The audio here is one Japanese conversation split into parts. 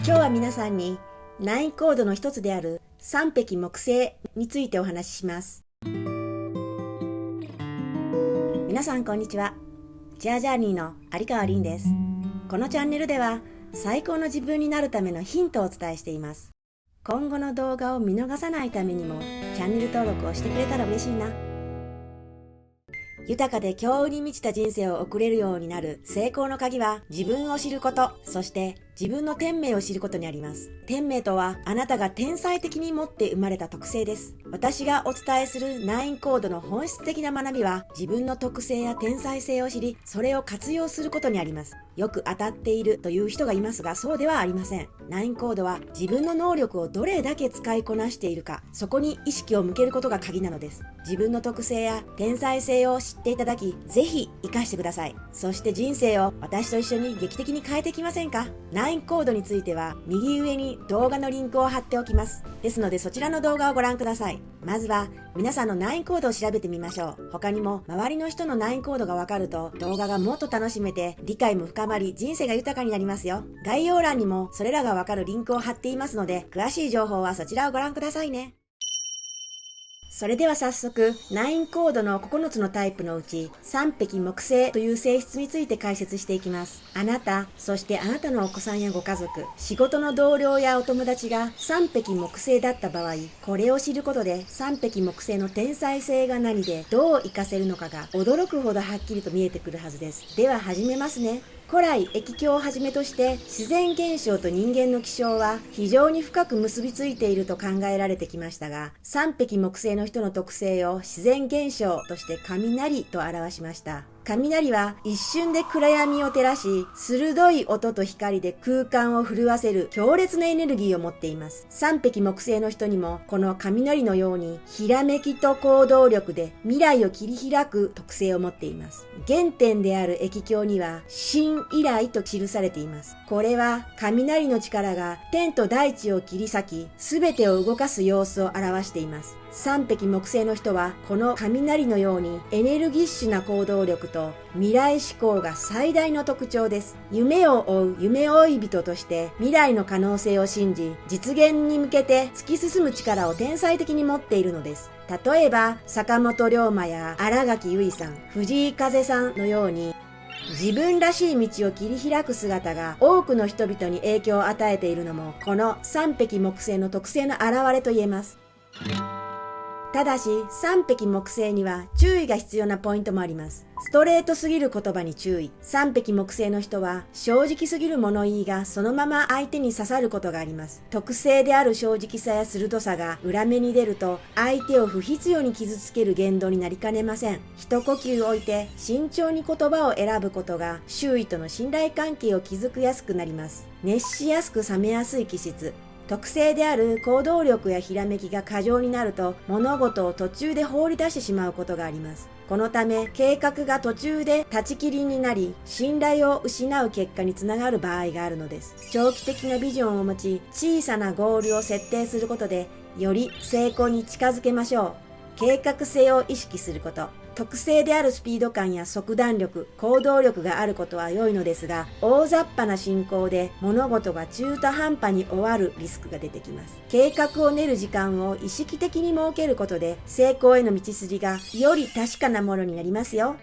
今日は皆さんに9コードの一つである三匹木星についてお話しします。皆さんこんにちは。ジャージャーニーの有川凛です。このチャンネルでは最高の自分になるためのヒントをお伝えしています。今後の動画を見逃さないためにもチャンネル登録をしてくれたら嬉しいな。豊かで強運に満ちた人生を送れるようになる成功の鍵は自分を知ること、そして自分の天命を知ることにあります。天命とはあなたが天才的に持って生まれた特性です。私がお伝えする9コードの本質的な学びは自分の特性や天才性を知り、それを活用することにあります。よく当たっているという人がいますが、そうではありません。9コードは自分の能力をどれだけ使いこなしているか、そこに意識を向けることが鍵なのです。自分の特性や天才性を知っていただき、ぜひ活かしてください。そして人生を私と一緒に劇的に変えていきませんか？9コードについては右上に動画のリンクを貼っておきます。ですのでそちらの動画をご覧ください。まずは皆さんの9コードを調べてみましょう。他にも周りの人の9コードがわかると動画がもっと楽しめて理解も深まり人生が豊かになりますよ。概要欄にもそれらがわかるリンクを貼っていますので詳しい情報はそちらをご覧くださいね。それでは早速、9コードの9つのタイプのうち、三匹木星という性質について解説していきます。あなた、そしてあなたのお子さんやご家族、仕事の同僚やお友達が三匹木星だった場合、これを知ることで三匹木星の天才性が何でどう活かせるのかが驚くほどはっきりと見えてくるはずです。では始めますね。古来易経をはじめとして自然現象と人間の気象は非常に深く結びついていると考えられてきましたが、三匹木星の人の特性を自然現象として雷と表しました。雷は一瞬で暗闇を照らし、鋭い音と光で空間を震わせる強烈なエネルギーを持っています。三匹木星の人にもこの雷のようにひらめきと行動力で未来を切り開く特性を持っています。原点である易経には神以来と記されています。これは雷の力が天と大地を切り裂き、すべてを動かす様子を表しています。三匹木星の人はこの雷のようにエネルギッシュな行動力と未来志向が最大の特徴です。夢を追う夢追い人として未来の可能性を信じ、実現に向けて突き進む力を天才的に持っているのです。例えば坂本龍馬や新垣結衣さん、藤井風さんのように自分らしい道を切り開く姿が多くの人々に影響を与えているのもこの三匹木星の特性の表れと言えます。ただし三匹木星には注意が必要なポイントもあります。ストレートすぎる言葉に注意。三匹木星の人は正直すぎる物言いがそのまま相手に刺さることがあります。特性である正直さや鋭さが裏目に出ると相手を不必要に傷つける言動になりかねません。一呼吸置いて慎重に言葉を選ぶことが周囲との信頼関係を築きやすくなります。熱しやすく冷めやすい気質。特性である行動力やひらめきが過剰になると物事を途中で放り出してしまうことがあります。このため計画が途中で立ち切りになり信頼を失う結果につながる場合があるのです。長期的なビジョンを持ち小さなゴールを設定することでより成功に近づけましょう。計画性を意識すること。特性であるスピード感や即断力、行動力があることは良いのですが、大雑把な進行で物事が中途半端に終わるリスクが出てきます。計画を練る時間を意識的に設けることで、成功への道筋がより確かなものになりますよ。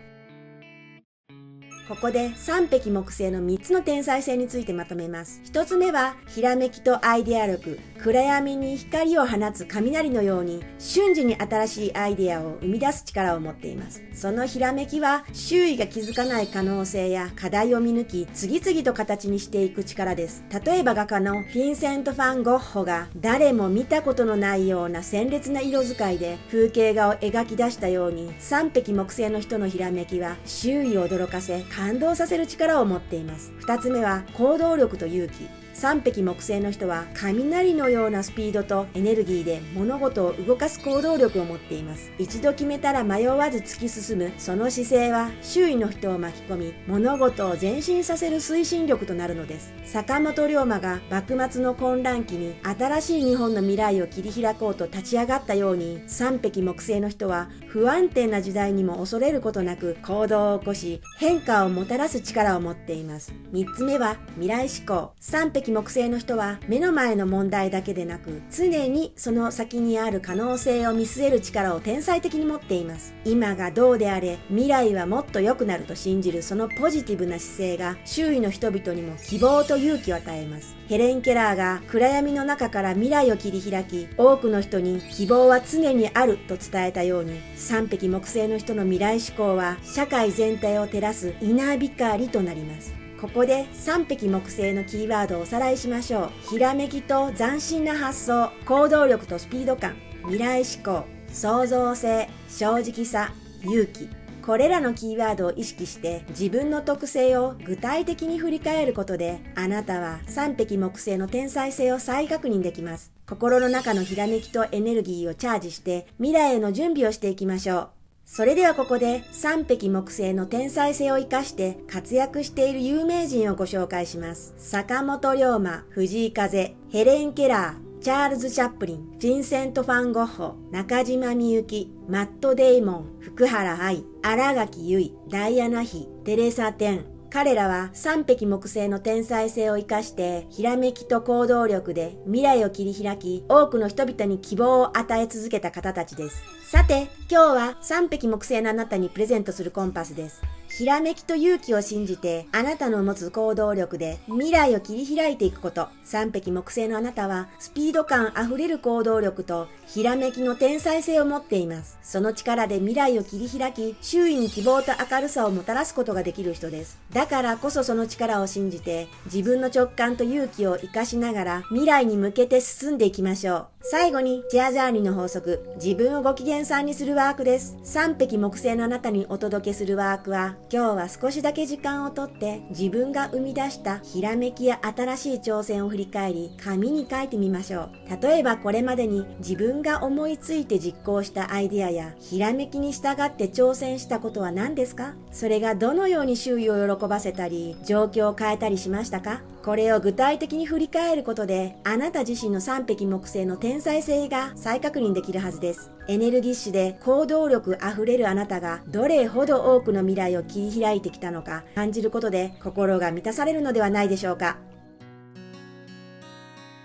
ここで三匹木星の3つの天才性についてまとめます。1つ目はひらめきとアイデア力。暗闇に光を放つ雷のように瞬時に新しいアイデアを生み出す力を持っています。そのひらめきは周囲が気づかない可能性や課題を見抜き次々と形にしていく力です。例えば画家のフィンセント・ファン・ゴッホが誰も見たことのないような鮮烈な色使いで風景画を描き出したように三匹木星の人のひらめきは周囲を驚かせ感動させる力を持っています。2つ目は行動力と勇気。三匹木星の人は雷のようなスピードとエネルギーで物事を動かす行動力を持っています。一度決めたら迷わず突き進むその姿勢は周囲の人を巻き込み物事を前進させる推進力となるのです。坂本龍馬が幕末の混乱期に新しい日本の未来を切り開こうと立ち上がったように三匹木星の人は不安定な時代にも恐れることなく行動を起こし変化をもたらす力を持っています。3つ目は未来志向。三匹匹木星の人は目の前の問題だけでなく、常にその先にある可能性を見据える力を天才的に持っています。今がどうであれ、未来はもっと良くなると信じるそのポジティブな姿勢が周囲の人々にも希望と勇気を与えます。ヘレン・ケラーが暗闇の中から未来を切り開き、多くの人に希望は常にあると伝えたように、3匹木星の人の未来志向は社会全体を照らす稲光となります。ここで3匹木星のキーワードをおさらいしましょう。ひらめきと斬新な発想、行動力とスピード感、未来志向、創造性、正直さ、勇気。これらのキーワードを意識して自分の特性を具体的に振り返ることで、あなたは3匹木星の天才性を再確認できます。心の中のひらめきとエネルギーをチャージして未来への準備をしていきましょう。それではここで3匹木星の天才性を生かして活躍している有名人をご紹介します。坂本龍馬、藤井風、ヘレン・ケラー、チャールズ・チャップリン、ヴィンセント・ファン・ゴッホ、中島みゆき、マット・デイモン、福原愛、新垣結衣、ダイアナ妃、テレサ・テン。彼らは3匹木星の天才性を生かしてひらめきと行動力で未来を切り開き、多くの人々に希望を与え続けた方たちです。さて、今日は3匹木星のあなたにプレゼントするコンパスです。ひらめきと勇気を信じて、あなたの持つ行動力で未来を切り開いていくこと。3匹木星のあなたは、スピード感あふれる行動力と、ひらめきの天才性を持っています。その力で未来を切り開き、周囲に希望と明るさをもたらすことができる人です。だからこそその力を信じて、自分の直感と勇気を活かしながら、未来に向けて進んでいきましょう。最後に、チェアジャーニーの法則、自分をご機嫌さんにするワークです。3匹木星のあなたにお届けするワークは、今日は少しだけ時間をとって自分が生み出したひらめきや新しい挑戦を振り返り紙に書いてみましょう。例えばこれまでに自分が思いついて実行したアイデアやひらめきに従って挑戦したことは何ですか？それがどのように周囲を喜ばせたり状況を変えたりしましたか？これを具体的に振り返ることであなた自身の3匹木星の天才性が再確認できるはずです。エネルギッシュで行動力あふれるあなたがどれほど多くの未来を切り開いてきたのか感じることで心が満たされるのではないでしょうか。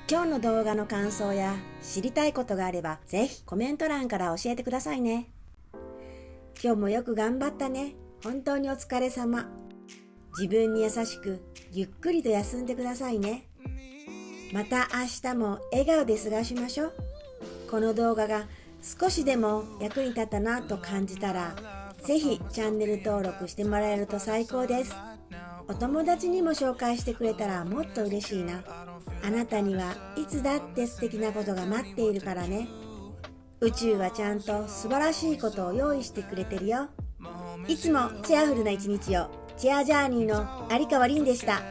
今日の動画の感想や知りたいことがあればぜひコメント欄から教えてくださいね。今日もよく頑張ったね。本当にお疲れ様。自分に優しくゆっくりと休んでくださいね。また明日も笑顔で過ごしましょう。この動画が少しでも役に立ったなと感じたらぜひチャンネル登録してもらえると最高です。お友達にも紹介してくれたらもっと嬉しいな。あなたにはいつだって素敵なことが待っているからね。宇宙はちゃんと素晴らしいことを用意してくれてるよ。いつもチェアフルな一日を。チェアジャーニーの有川凛でした。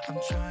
I'm trying